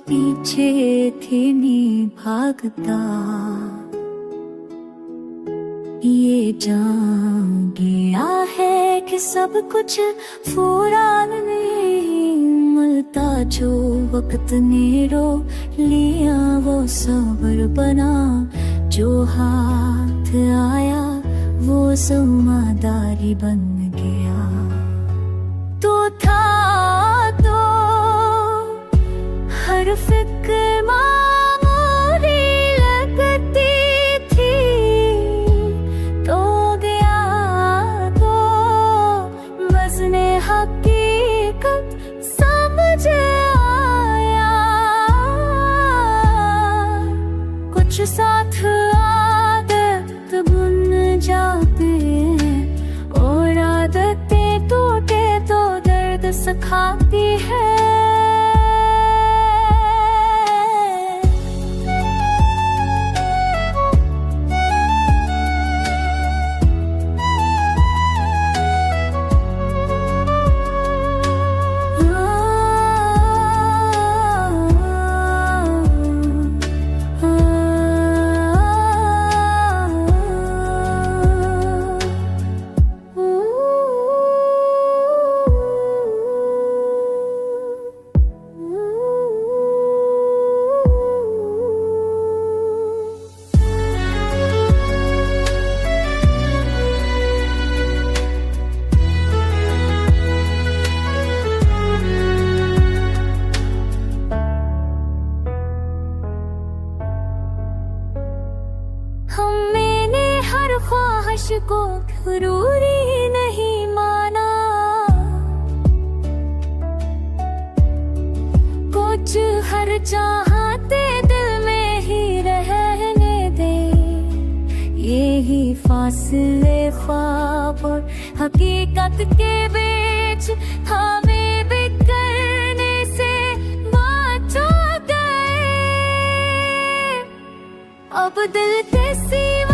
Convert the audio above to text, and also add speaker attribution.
Speaker 1: पीछे थे नहीं भागता, ये जान गया है कि सब कुछ फौरन नहीं मिलता। जो वक्त ने रोक लिया वो सब्र बना, जो हाथ आया वो जिम्मेदारी बन गया। तो था तो हर फिक्र मामूली लगती थी, तो गया तो वज़्न हकीकत समझ आया। कुछ साथ आदत बुन जाते और आदतें टूटे तो दर्द सिखाती है। मैंने हर ख्वाहिश को जरूरी नहीं माना, कुछ हर चाहते दिल में ही रहने दे। यही फासले ख्वाब और हकीकत के बीच हमें बिखरने से बचा गए। अब दिल के सिवा